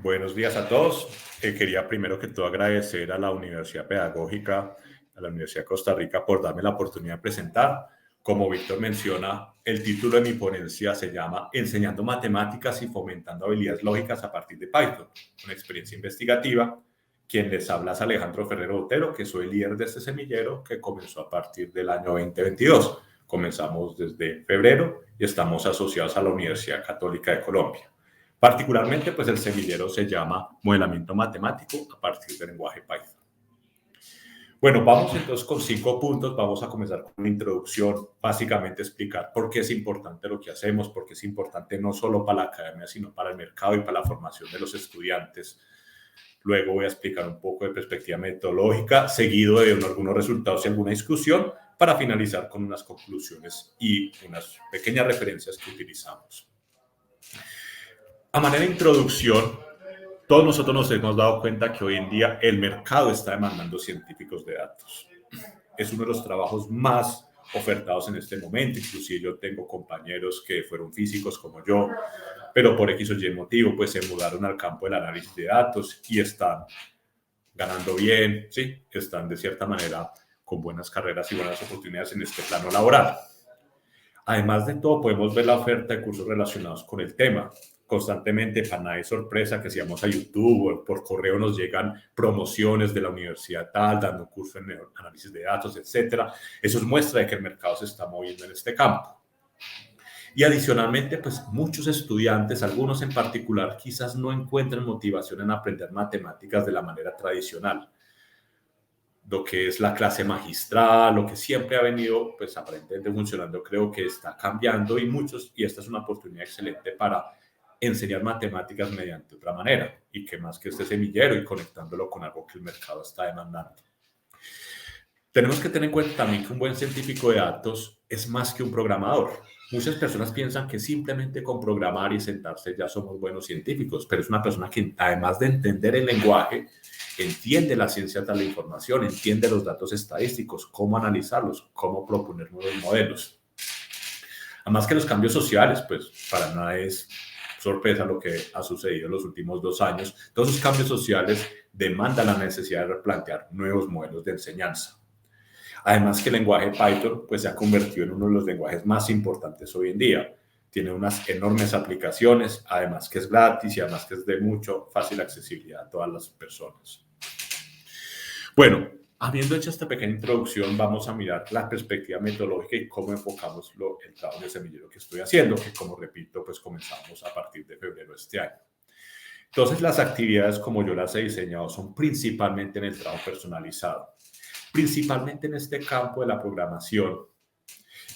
Buenos días a todos. Quería primero que todo agradecer a la Universidad Pedagógica, a la Universidad de Costa Rica por darme la oportunidad de presentar. Como Víctor menciona, el título de mi ponencia se llama Enseñando matemáticas y fomentando habilidades lógicas a partir de Python, una experiencia investigativa. Quien les habla es Alejandro Ferrero Botero, que soy el líder de este semillero que comenzó a partir del año 2022. Comenzamos desde febrero y estamos asociados a la Universidad Católica de Colombia. Particularmente, pues el semillero se llama Modelamiento Matemático a partir del lenguaje Python. Bueno, vamos entonces con 5 puntos. Vamos a comenzar con una introducción, básicamente explicar por qué es importante lo que hacemos, por qué es importante no solo para la academia, sino para el mercado y para la formación de los estudiantes. Luego voy a explicar un poco de perspectiva metodológica, seguido de algunos resultados y alguna discusión, para finalizar con unas conclusiones y unas pequeñas referencias que utilizamos. A manera de introducción, todos nosotros nos hemos dado cuenta que hoy en día el mercado está demandando científicos de datos. Es uno de los trabajos más ofertados en este momento. Inclusive yo tengo compañeros que fueron físicos como yo, pero por X o Y motivo pues se mudaron al campo del análisis de datos y están ganando bien, sí, están de cierta manera con buenas carreras y buenas oportunidades en este plano laboral. Además de todo, podemos ver la oferta de cursos relacionados con el tema. Constantemente, para nadie es sorpresa que si vamos a YouTube o por correo nos llegan promociones de la universidad tal, dando curso en análisis de datos, etcétera. Eso es muestra de que el mercado se está moviendo en este campo. Y adicionalmente, pues muchos estudiantes, algunos en particular, quizás no encuentran motivación en aprender matemáticas de la manera tradicional. Lo que es la clase magistral, lo que siempre ha venido, pues aparentemente funcionando, creo que está cambiando y esta es una oportunidad excelente para enseñar matemáticas mediante otra manera y que más que este semillero y conectándolo con algo que el mercado está demandando. Tenemos que tener en cuenta también que un buen científico de datos es más que un programador. Muchas personas piensan que simplemente con programar y sentarse ya somos buenos científicos, pero es una persona que además de entender el lenguaje, entiende la ciencia de la información, entiende los datos estadísticos, cómo analizarlos, cómo proponer nuevos modelos. Además que los cambios sociales, pues para nada es sorpresa lo que ha sucedido en los últimos 2 años. Todos esos cambios sociales demandan la necesidad de replantear nuevos modelos de enseñanza. Además que el lenguaje Python pues, se ha convertido en uno de los lenguajes más importantes hoy en día. Tiene unas enormes aplicaciones, además que es gratis y además que es de mucho fácil accesibilidad a todas las personas. Bueno, habiendo hecho esta pequeña introducción, vamos a mirar la perspectiva metodológica y cómo enfocamos el trabajo de semillero que estoy haciendo, que como repito, pues comenzamos a partir de febrero de este año. Entonces, las actividades como yo las he diseñado son principalmente en el trabajo personalizado. Principalmente en este campo de la programación,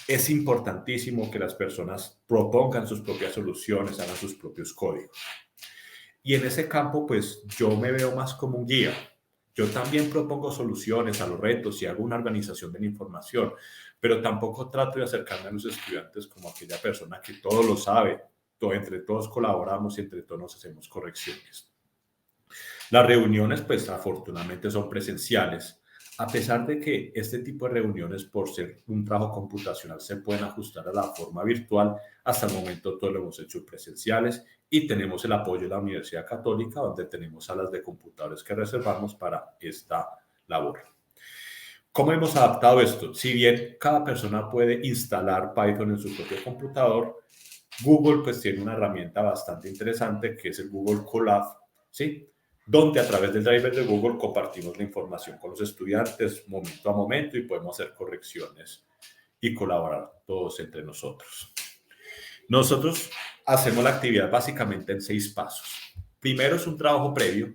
es importantísimo que las personas propongan sus propias soluciones, hagan sus propios códigos. Y en ese campo, pues yo me veo más como un guía. Yo también propongo soluciones a los retos y hago una organización de la información, pero tampoco trato de acercarme a los estudiantes como aquella persona que todo lo sabe, entre todos colaboramos y entre todos nos hacemos correcciones. Las reuniones, pues afortunadamente son presenciales. A pesar de que este tipo de reuniones, por ser un trabajo computacional, se pueden ajustar a la forma virtual, hasta el momento todo lo hemos hecho presenciales y tenemos el apoyo de la Universidad Católica, donde tenemos salas de computadores que reservamos para esta labor. ¿Cómo hemos adaptado esto? Si bien cada persona puede instalar Python en su propio computador, Google pues tiene una herramienta bastante interesante que es el Google Colab, ¿sí? Donde a través del driver de Google compartimos la información con los estudiantes momento a momento y podemos hacer correcciones y colaborar todos entre nosotros. Nosotros hacemos la actividad básicamente en 6 pasos. Primero es un trabajo previo,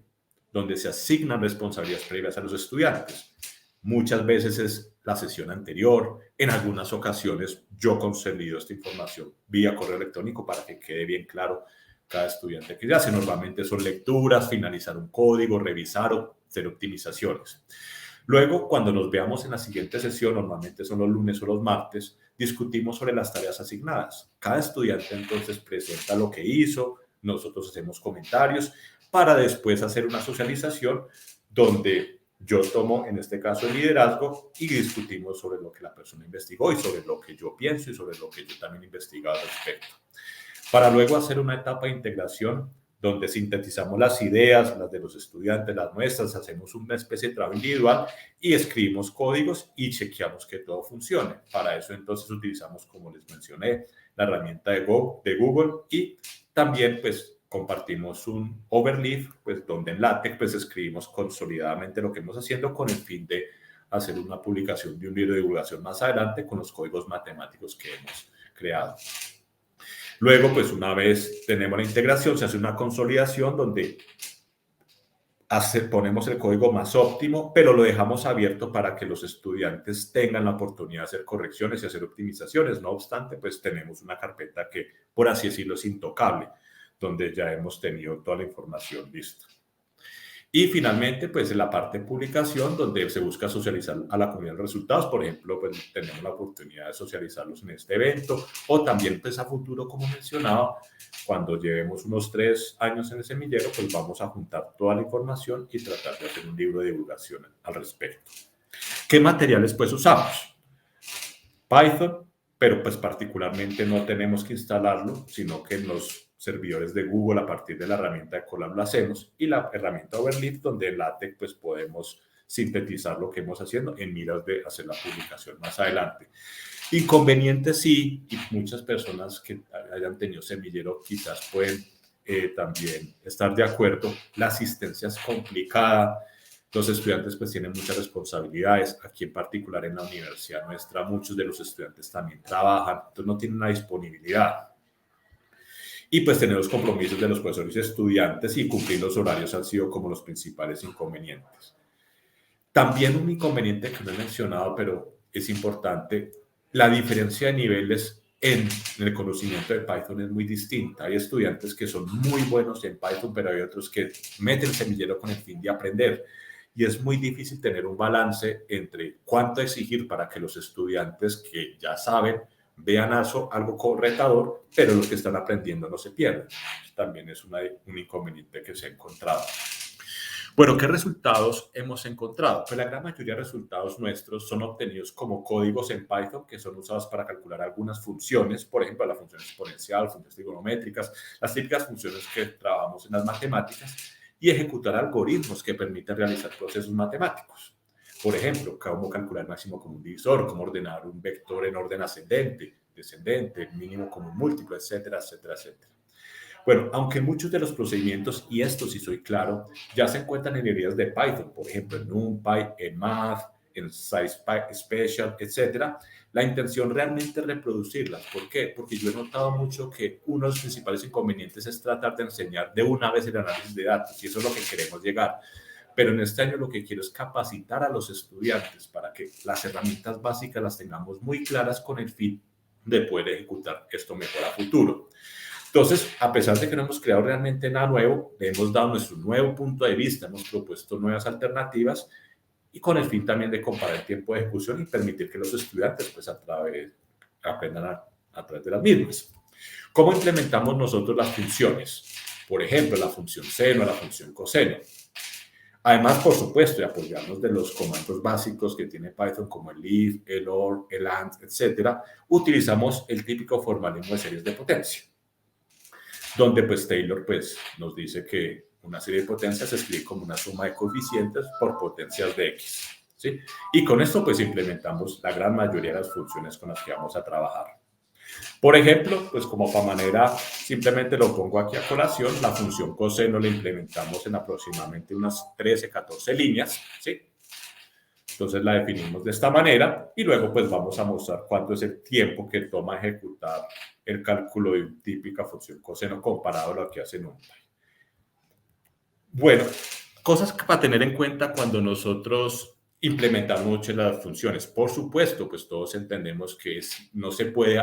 donde se asignan responsabilidades previas a los estudiantes. Muchas veces es la sesión anterior, en algunas ocasiones yo consolido esta información vía correo electrónico para que quede bien claro cada estudiante que hace. Normalmente son lecturas, finalizar un código, revisar o hacer optimizaciones. Luego, cuando nos veamos en la siguiente sesión, normalmente son los lunes o los martes, discutimos sobre las tareas asignadas. Cada estudiante entonces presenta lo que hizo, nosotros hacemos comentarios para después hacer una socialización donde yo tomo, en este caso, el liderazgo y discutimos sobre lo que la persona investigó y sobre lo que yo pienso y sobre lo que yo también he investigado al respecto. Para luego hacer una etapa de integración donde sintetizamos las ideas, las de los estudiantes, las nuestras, hacemos una especie de trabajo individual y escribimos códigos y chequeamos que todo funcione. Para eso entonces utilizamos, como les mencioné, la herramienta de Google y también pues compartimos un overleaf, pues donde en LaTeX pues escribimos consolidadamente lo que hemos haciendo con el fin de hacer una publicación de un libro de divulgación más adelante con los códigos matemáticos que hemos creado. Luego, pues una vez tenemos la integración, se hace una consolidación donde ponemos el código más óptimo, pero lo dejamos abierto para que los estudiantes tengan la oportunidad de hacer correcciones y hacer optimizaciones. No obstante, pues tenemos una carpeta que, por así decirlo, es intocable, donde ya hemos tenido toda la información lista. Y finalmente, pues en la parte de publicación, donde se busca socializar a la comunidad los resultados, por ejemplo, pues tenemos la oportunidad de socializarlos en este evento, o también pues a futuro, como mencionaba, cuando llevemos unos 3 años en el semillero, pues vamos a juntar toda la información y tratar de hacer un libro de divulgación al respecto. ¿Qué materiales pues usamos? Python, pero pues particularmente no tenemos que instalarlo, sino que en los servidores de Google a partir de la herramienta de Colab lo hacemos y la herramienta Overleaf donde en LaTeX pues podemos sintetizar lo que hemos haciendo en miras de hacer la publicación más adelante. Inconvenientes sí, y muchas personas que hayan tenido semillero quizás pueden también estar de acuerdo, la asistencia es complicada, los estudiantes pues tienen muchas responsabilidades, aquí en particular en la universidad nuestra muchos de los estudiantes también trabajan, entonces no tienen una disponibilidad. Y pues tener los compromisos de los profesores y estudiantes y cumplir los horarios han sido como los principales inconvenientes. También un inconveniente que no he mencionado, pero es importante, la diferencia de niveles en el conocimiento de Python es muy distinta. Hay estudiantes que son muy buenos en Python, pero hay otros que meten el semillero con el fin de aprender. Y es muy difícil tener un balance entre cuánto exigir para que los estudiantes que ya saben vean algo retador, pero los que están aprendiendo no se pierden. También es un inconveniente que se ha encontrado. Bueno, ¿qué resultados hemos encontrado? Pues la gran mayoría de resultados nuestros son obtenidos como códigos en Python que son usados para calcular algunas funciones, por ejemplo, la función exponencial, funciones trigonométricas, las típicas funciones que trabajamos en las matemáticas y ejecutar algoritmos que permiten realizar procesos matemáticos. Por ejemplo, cómo calcular el máximo común divisor, cómo ordenar un vector en orden ascendente, descendente, mínimo común múltiplo, etcétera, etcétera, etcétera. Bueno, aunque muchos de los procedimientos, y esto sí soy claro, ya se encuentran en librerías de Python, por ejemplo, en NumPy, en Math, en SciSpecial, etcétera, la intención realmente es reproducirlas. ¿Por qué? Porque yo he notado mucho que uno de los principales inconvenientes es tratar de enseñar de una vez el análisis de datos, y eso es lo que queremos llegar. Pero en este año lo que quiero es capacitar a los estudiantes para que las herramientas básicas las tengamos muy claras con el fin de poder ejecutar esto mejor a futuro. Entonces, a pesar de que no hemos creado realmente nada nuevo, le hemos dado nuestro nuevo punto de vista, hemos propuesto nuevas alternativas y con el fin también de comparar el tiempo de ejecución y permitir que los estudiantes pues aprendan a través de las mismas. ¿Cómo implementamos nosotros las funciones? Por ejemplo, la función seno, la función coseno. Además, por supuesto, de apoyarnos de los comandos básicos que tiene Python como el if, el or, el and, etcétera, utilizamos el típico formalismo de series de potencia, donde pues Taylor pues nos dice que una serie de potencias se escribe como una suma de coeficientes por potencias de x, ¿sí? Y con esto pues implementamos la gran mayoría de las funciones con las que vamos a trabajar. Por ejemplo, pues como para manera, simplemente lo pongo aquí a colación, la función coseno la implementamos en aproximadamente unas 13, 14 líneas, ¿sí? Entonces la definimos de esta manera y luego pues vamos a mostrar cuánto es el tiempo que toma ejecutar el cálculo de una típica función coseno comparado a lo que hace NumPy. Bueno, cosas para tener en cuenta cuando nosotros implementamos muchas de las funciones. Por supuesto, pues todos entendemos que no se puede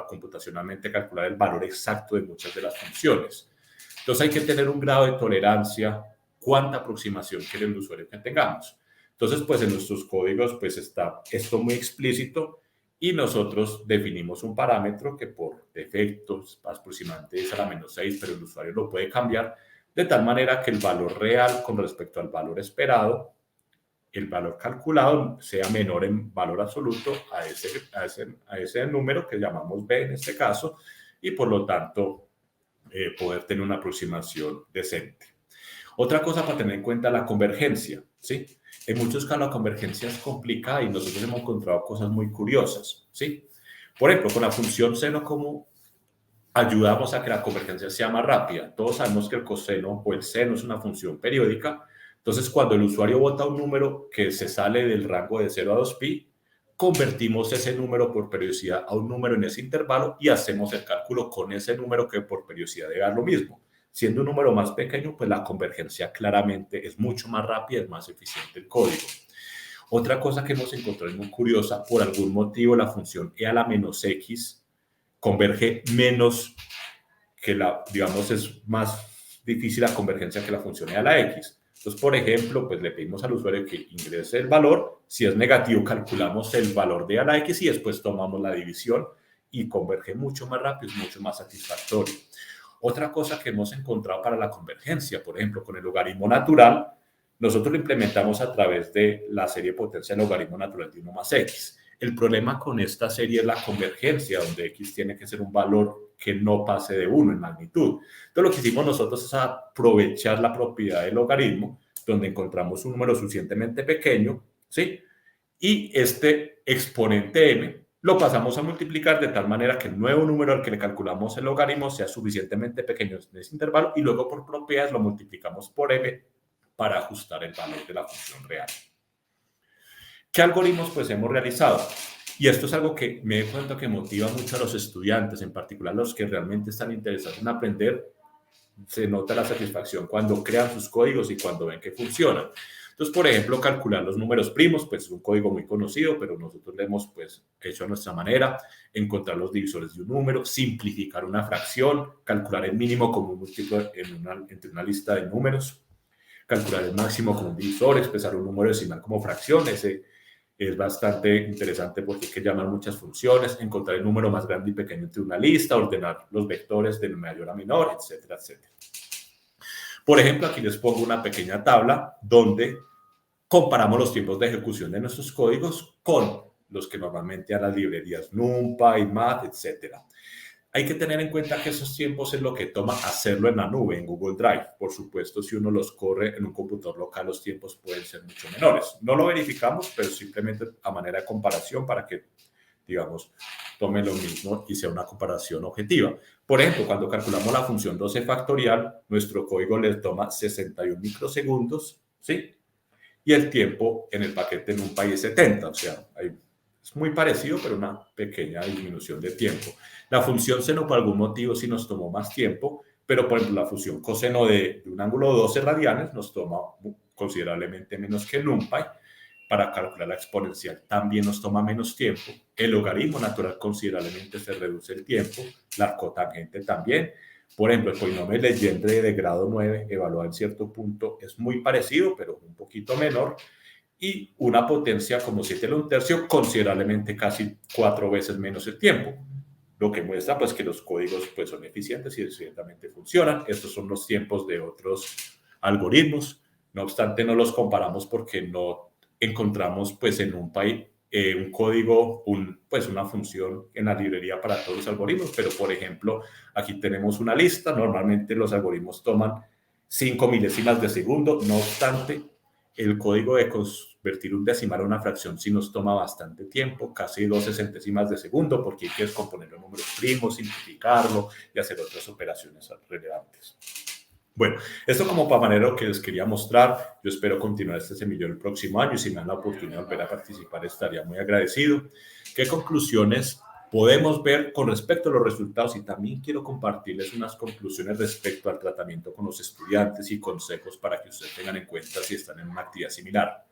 computacionalmente calcular el valor exacto de muchas de las funciones. Entonces hay que tener un grado de tolerancia, cuánta aproximación quiere el usuario que tengamos. Entonces, pues en nuestros códigos pues está esto muy explícito y nosotros definimos un parámetro que por defecto aproximadamente es a la -6, pero el usuario lo puede cambiar de tal manera que el valor real con respecto al valor esperado, el valor calculado sea menor en valor absoluto a ese número que llamamos b en este caso, y por lo tanto poder tener una aproximación decente. Otra cosa para tener en cuenta, la convergencia, ¿sí? En muchos casos la convergencia es complicada y nosotros hemos encontrado cosas muy curiosas, ¿sí? Por ejemplo, con la función seno, ¿cómo ayudamos a que la convergencia sea más rápida? Todos sabemos que el coseno o el seno es una función periódica. Entonces, cuando el usuario vota un número que se sale del rango de 0 a 2pi, convertimos ese número por periodicidad a un número en ese intervalo y hacemos el cálculo con ese número que por periodicidad debe dar lo mismo. Siendo un número más pequeño, pues la convergencia claramente es mucho más rápida, es más eficiente el código. Otra cosa que hemos encontrado muy curiosa, por algún motivo la función e a la menos x converge menos que digamos, es más difícil la convergencia que la función e a la x. Entonces, por ejemplo, pues le pedimos al usuario que ingrese el valor. Si es negativo, calculamos el valor de a la x y después tomamos la división y converge mucho más rápido, es mucho más satisfactorio. Otra cosa que hemos encontrado para la convergencia, por ejemplo, con el logaritmo natural, nosotros lo implementamos a través de la serie potencia del logaritmo natural de 1 más x. El problema con esta serie es la convergencia, donde x tiene que ser un valor que no pase de 1 en magnitud. Entonces, lo que hicimos nosotros es aprovechar la propiedad del logaritmo, donde encontramos un número suficientemente pequeño, ¿sí? Y este exponente m lo pasamos a multiplicar de tal manera que el nuevo número al que le calculamos el logaritmo sea suficientemente pequeño en ese intervalo y luego por propiedades lo multiplicamos por m para ajustar el valor de la función real. ¿Qué algoritmos pues hemos realizado? Y esto es algo que me doy cuenta que motiva mucho a los estudiantes, en particular los que realmente están interesados en aprender. Se nota la satisfacción cuando crean sus códigos y cuando ven que funcionan. Entonces, por ejemplo, calcular los números primos, pues es un código muy conocido, pero nosotros lo hemos pues hecho a nuestra manera. Encontrar los divisores de un número, simplificar una fracción, calcular el mínimo como un múltiplo entre una lista de números, calcular el máximo como un divisor, expresar un número decimal como fracción. Ese es bastante interesante porque hay que llamar muchas funciones, encontrar el número más grande y pequeño entre una lista, ordenar los vectores de mayor a menor, etcétera, etcétera. Por ejemplo, aquí les pongo una pequeña tabla donde comparamos los tiempos de ejecución de nuestros códigos con los que normalmente a las librerías NumPy, Math, etcétera. Hay que tener en cuenta que esos tiempos es lo que toma hacerlo en la nube, en Google Drive. Por supuesto, si uno los corre en un computador local, los tiempos pueden ser mucho menores. No lo verificamos, pero simplemente a manera de comparación para que, digamos, tome lo mismo y sea una comparación objetiva. Por ejemplo, cuando calculamos la función 12 factorial, nuestro código le toma 61 microsegundos, ¿sí? Y el tiempo en el paquete NumPy es 70, o sea, es muy parecido, pero una pequeña disminución de tiempo. La función seno, por algún motivo, sí nos tomó más tiempo, pero por ejemplo, la función coseno de un ángulo de 12 radianes nos toma considerablemente menos que el NumPy. Para calcular la exponencial también nos toma menos tiempo. El logaritmo natural considerablemente se reduce el tiempo. La cotangente también. Por ejemplo, el polinomio de Legendre de grado 9, evaluado en cierto punto, es muy parecido, pero un poquito menor. Y una potencia como 7⁻1, considerablemente casi 4 veces menos el tiempo. Lo que muestra pues que los códigos pues son eficientes y ciertamente funcionan. Estos son los tiempos de otros algoritmos. No obstante, no los comparamos porque no encontramos pues en NumPy un código, pues una función en la librería para todos los algoritmos, pero por ejemplo, aquí tenemos una lista. Normalmente los algoritmos toman 5 milésimas de segundo. No obstante, el código de convertir un decimal a una fracción sí nos toma bastante tiempo, casi 12 centésimas de segundo, porque hay que descomponer los números primos, simplificarlo y hacer otras operaciones relevantes. Bueno, esto como para manera que les quería mostrar. Yo espero continuar este semillero el próximo año y si me dan la oportunidad de volver a participar estaría muy agradecido. ¿Qué conclusiones podemos ver con respecto a los resultados? Y también quiero compartirles unas conclusiones respecto al tratamiento con los estudiantes y consejos para que ustedes tengan en cuenta si están en una actividad similar.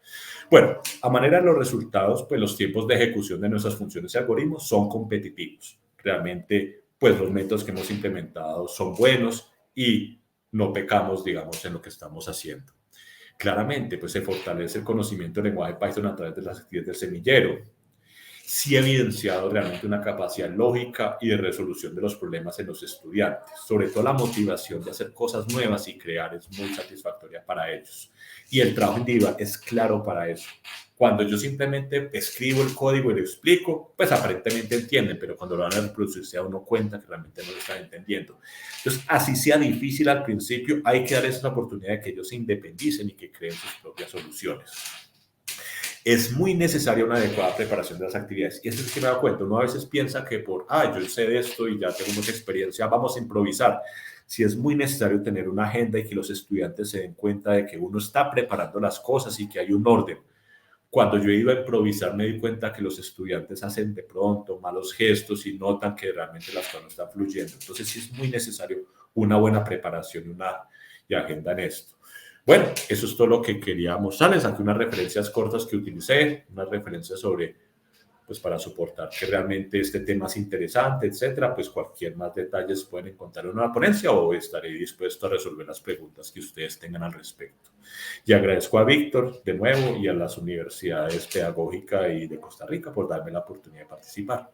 Bueno, a manera de los resultados, pues los tiempos de ejecución de nuestras funciones y algoritmos son competitivos. Realmente, pues los métodos que hemos implementado son buenos y no pecamos, digamos, en lo que estamos haciendo. Claramente, pues se fortalece el conocimiento del lenguaje Python a través de las actividades del semillero. Sí ha evidenciado realmente una capacidad lógica y de resolución de los problemas en los estudiantes. Sobre todo la motivación de hacer cosas nuevas y crear es muy satisfactoria para ellos. Y el trabajo individual es claro para eso. Cuando yo simplemente escribo el código y lo explico, pues aparentemente entienden, pero cuando lo van a reproducir se da uno cuenta que realmente no lo están entendiendo. Entonces, así sea difícil al principio, hay que dar esa oportunidad de que ellos se independicen y que creen sus propias soluciones. Es muy necesaria una adecuada preparación de las actividades. Y eso es que me da cuenta. Uno a veces piensa que yo sé de esto y ya tengo mucha experiencia, vamos a improvisar. Sí es muy necesario tener una agenda y que los estudiantes se den cuenta de que uno está preparando las cosas y que hay un orden. Cuando yo iba a improvisar me di cuenta que los estudiantes hacen de pronto malos gestos y notan que realmente las cosas no están fluyendo. Entonces sí es muy necesario una buena preparación y agenda en esto. Bueno, eso es todo lo que quería mostrarles. Aquí unas referencias cortas que utilicé, unas referencias sobre, pues para soportar que realmente este tema es interesante, etcétera. Pues cualquier más detalles pueden encontrar en una ponencia o estaré dispuesto a resolver las preguntas que ustedes tengan al respecto. Y agradezco a Víctor de nuevo y a las universidades pedagógicas y de Costa Rica por darme la oportunidad de participar.